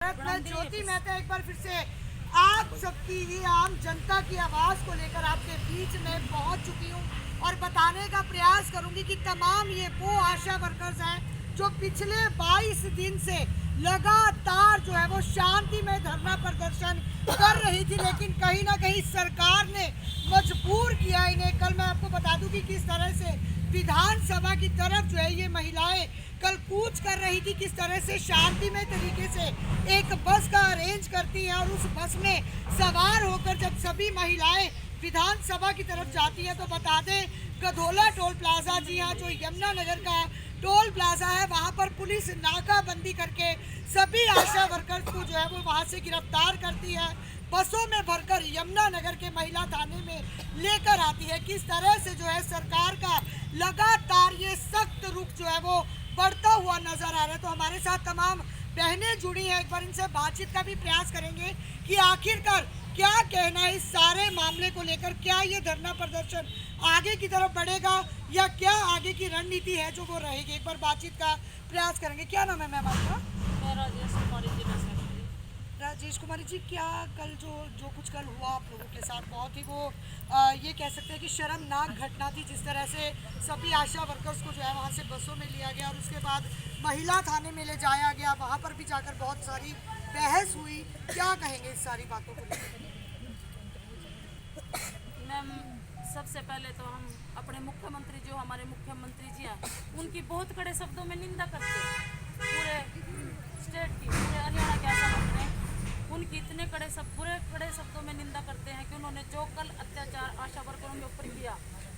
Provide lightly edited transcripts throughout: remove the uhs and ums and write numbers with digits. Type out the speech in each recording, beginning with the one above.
मैं ज्योति मेहता एक बार फिर से आप सबकी ही आम जनता की आवाज़ को लेकर आपके बीच में पहुंच चुकी हूं और बताने का प्रयास करूंगी कि तमाम ये वो आशा वर्कर्स हैं जो पिछले 22 दिन से लगातार जो है वो शांति में धरना प्रदर्शन कर रही थी, लेकिन कहीं ना कहीं सरकार ने मजबूर किया इन्हें। कल मैं आपको बता दूं कि किस तरह से विधानसभा की तरफ जो है ये महिलाएं कल कूच कर रही थी, किस तरह से शांतिमय तरीके से एक बस का अरेंज करती है और उस बस में सवार होकर जब सभी महिलाएं विधानसभा की तरफ जाती है तो बता दें गधोला टोल प्लाजा, जी हाँ, जो यमुना नगर का टोल प्लाजा है, वहाँ पर पुलिस नाकाबंदी करके सभी आशा वर्कर्स को जो है वो वहाँ से गिरफ्तार करती है, बसों में भरकर यमुना नगर के महिला थाने में लेकर आती है। किस तरह से जो है सरकार का लगातार ये सख्त रुख जो है वो बढ़ता हुआ नजर आ रहा है। तो हमारे साथ तमाम बहनें जुड़ी हैं, एक बार इनसे बातचीत का भी प्रयास करेंगे कि आखिरकार क्या कहना है इस सारे मामले को लेकर। क्या ये धरना प्रदर्शन आगे की तरफ बढ़ेगा या क्या आगे की रणनीति है जो वो रहेगी, एक बार बातचीत का प्रयास करेंगे। क्या नाम है मैम आपका? मैं राजेश कुमारी जी राजेश कुमारी जी, क्या कल जो कुछ कल हुआ आप लोगों के साथ बहुत ही वो ये कह सकते हैं कि शर्मनाक घटना थी, जिस तरह से सभी आशा वर्कर्स को जो है वहाँ से बसों में लिया गया और उसके बाद महिला थाने में ले जाया गया, वहाँ पर भी जाकर बहुत सारी बहस हुई। क्या कहेंगे इस सारी बातों को लेकर? मैम, सबसे पहले तो हम अपने मुख्यमंत्री, जो हमारे मुख्यमंत्री जी हैं, उनकी बहुत कड़े शब्दों में निंदा करते हैं। पूरे स्टेट की, पूरे हरियाणा के आशा वर्कर हैं, उनकी इतने पूरे कड़े शब्दों में निंदा करते हैं कि उन्होंने जो कल अत्याचार आशा वर्करों के ऊपर किया,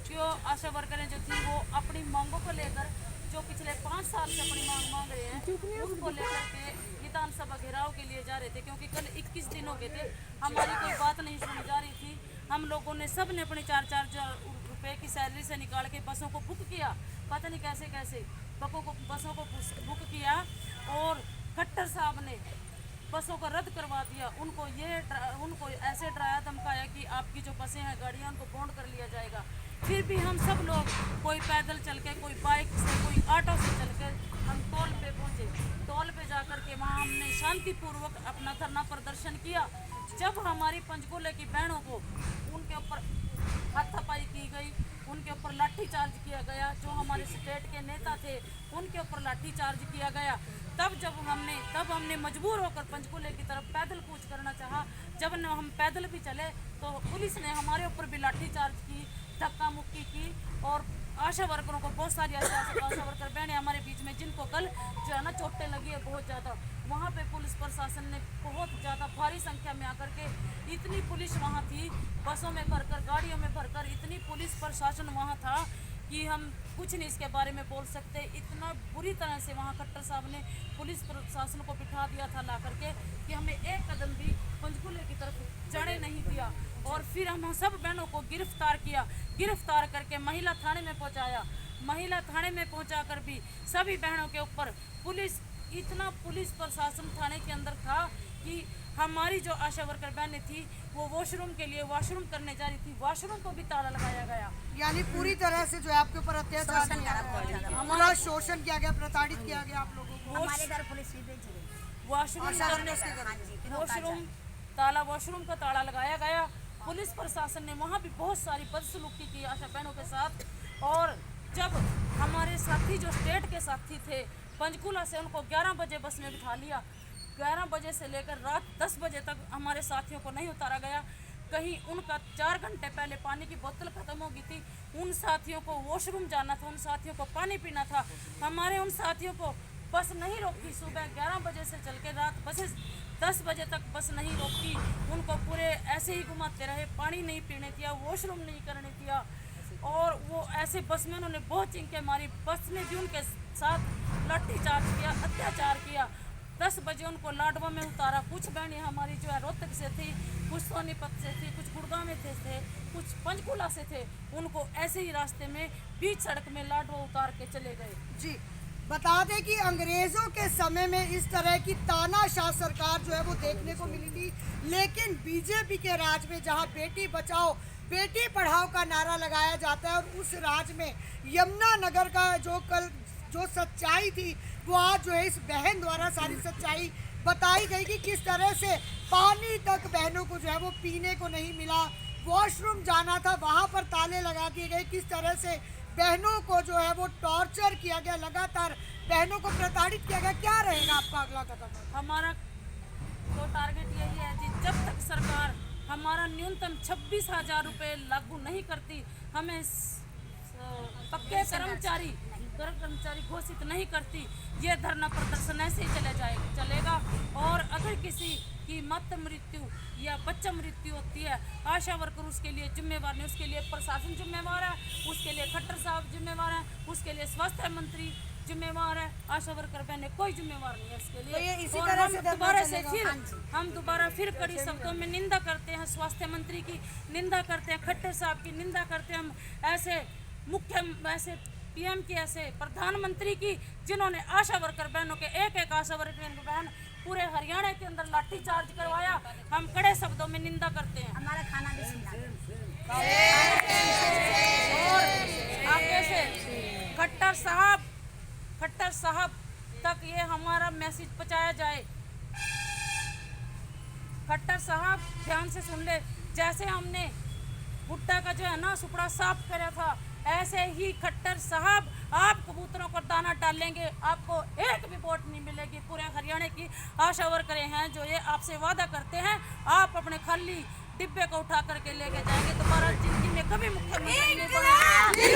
जो आशा वर्करें जो थी वो अपनी मांगों को लेकर, जो पिछले 5 साल से अपनी मांग मांग रहे हैं, उनको लेकर के विधानसभा घेराव के लिए जा रहे थे, क्योंकि कल 21 दिन हो गए थे, हमारी कोई बात नहीं सुनी जा रही थी। हम लोगों ने सब ने अपनी 4-4 रुपए की सैलरी से निकाल के बसों को बुक किया, पता नहीं कैसे कैसे बसों को बुक किया और खट्टर साहब ने बसों को रद्द करवा दिया। उनको ऐसे डराया धमकाया कि आपकी जो बसें हैं, गाड़ियाँ, उनको बॉन्ड कर लिया जाएगा। फिर भी हम सब लोग, कोई पैदल चल के, कोई बाइक से, कोई ऑटो से चल के हम टोल पे पहुँचे। टोल पे जाकर के वहाँ हमने शांतिपूर्वक अपना धरना प्रदर्शन किया। जब हमारी पंचकूले की बहनों को उनके ऊपर हाथापाई की गई, उनके ऊपर लाठी चार्ज किया गया, जो हमारे स्टेट के नेता थे उनके ऊपर लाठी चार्ज किया गया, तब हमने मजबूर होकर पंचकूले की तरफ पैदल कूच करना चाहा। जब हम पैदल भी चले तो पुलिस ने हमारे ऊपर भी लाठी चार्ज की, धक्का मुक्की की और आशा वर्करों को, बहुत सारी आशा वर्कर बहनें हमारे बीच में, जिनको कल जो है ना चोटें लगी है बहुत ज़्यादा, वहाँ पे पुलिस प्रशासन ने बहुत ज़्यादा भारी संख्या में आकर के, इतनी पुलिस वहाँ थी, बसों में भरकर, गाड़ियों में भरकर, इतनी पुलिस प्रशासन वहाँ था कि हम कुछ नहीं इसके बारे में बोल सकते। इतना बुरी तरह से वहाँ खट्टर साहब ने पुलिस प्रशासन को बिठा दिया था ला करके कि हमें एक कदम भी पंचकूले की तरफ चढ़े नहीं दिया। और फिर हम सब बहनों को गिरफ्तार किया, गिरफ्तार करके महिला थाने में पहुँचाया। महिला थाने में पहुँचा कर भी सभी बहनों के ऊपर पुलिस प्रशासन थाने के अंदर था कि हमारी जो आशा वर्कर बहनें थी वो वॉशरूम के लिए वॉशरूम करने जा रही थी, वॉशरूम को भी ताला लगाया गया। यानी पूरी तरह से जो है आपके ऊपर अत्याचार हमारा शोषण किया गया, प्रताड़ित किया गया आप लोगों को। हमारे घर पुलिस भी भेज गई, वॉशरूम का ताला लगाया गया। पुलिस प्रशासन ने वहाँ भी बहुत सारी बदसलूकी की आशा बहनों के साथ। और जब हमारे साथी जो स्टेट के साथी थे पंचकूला से, उनको 11 बजे बस में बिठा लिया। 11 बजे से लेकर रात 10 बजे तक हमारे साथियों को नहीं उतारा गया। कहीं उनका 4 घंटे पहले पानी की बोतल ख़त्म हो गई थी, उन साथियों को वॉशरूम जाना था, उन साथियों को पानी पीना था। हमारे उन साथियों को बस नहीं रोकी, सुबह 11 बजे से चल के रात 10 बजे तक बस नहीं रोकी। उनको पूरे ऐसे ही घुमाते रहे, पानी नहीं पीने दिया, वॉशरूम नहीं करने दिया। और वो ऐसे बस में उन्होंने बहुत चिंके मारी, बस ने भी उनके साथ लाठी चार्ज किया, अत्याचार किया। 10 बजे उनको लाडवा में उतारा। कुछ बहनें हमारी जो है रोहतक से थी, कुछ सोनीपत से थी, कुछ गुड़गांव में थे, कुछ पंचकूला से थे। उनको ऐसे ही रास्ते में बीच सड़क में लाडवा उतार के चले गए। जी, बता दें कि अंग्रेजों के समय में इस तरह की तानाशाह सरकार जो है वो देखने को मिली थी, लेकिन बीजेपी के राज में जहां बेटी बचाओ बेटी पढ़ाओ का नारा लगाया जाता है और उस राज में यमुना नगर का जो सच्चाई थी वो आज जो है इस बहन द्वारा सारी सच्चाई बताई गई कि किस तरह से पानी तक बहनों को जो है वो पीने को नहीं मिला, वॉशरूम जाना था वहाँ पर ताले लगा दिए गए, किस तरह से बहनों को जो है वो टॉर्चर किया गया, लगातार बहनों को प्रताड़ित किया गया। क्या रहेगा आपका अगला कदम? हमारा तो टारगेट यही है जी, जब तक सरकार हमारा न्यूनतम 26,000 रुपये लागू नहीं करती, हमें पक्के कर्मचारी घोषित नहीं करती, ये धरना प्रदर्शन ऐसे ही चलेगा। और अगर किसी की मातृ मृत्यु या बच्चा मृत्यु होती है, आशा वर्कर उसके लिए जिम्मेवार नहीं, उसके लिए प्रशासन जिम्मेवार है, उसके लिए खट्टर साहब जिम्मेवार हैं, उसके लिए स्वास्थ्य मंत्री जिम्मेवार है, आशा वर्कर बहने कोई जिम्मेवार नहीं है इसके लिए। तो ये इसी और तरह हम से दोबारा फिर कड़ी शब्दों में निंदा करते हैं, स्वास्थ्य मंत्री की निंदा करते हैं, खट्टर साहब की निंदा करते हैं, हम ऐसे पीएम की, ऐसे प्रधानमंत्री की, जिन्होंने आशा वर्कर बहनों के एक आशा वर्कर बहन पूरे हरियाणा के अंदर लाठीचार्ज करवाया, हम कड़े शब्दों में निंदा करते हैं। हमारा खाना भी छिना और आगे से खट्टर साहब तक ये हमारा मैसेज पहुंचाया जाए। खट्टर साहब ध्यान से सुन ले, जैसे हमने भुट्टा का जो है ना सुपड़ा साफ करा था, ऐसे ही खट्टर साहब आप कबूतरों को दाना डालेंगे, आपको एक भी वोट नहीं मिलेगी। पूरे हरियाणा की आशा वर्करें हैं जो ये आपसे वादा करते हैं, आप अपने खाली डिब्बे को उठा करके लेके जाएंगे, दोबारा जिंदगी में कभी मुख्यमंत्री नहीं बनेंगे।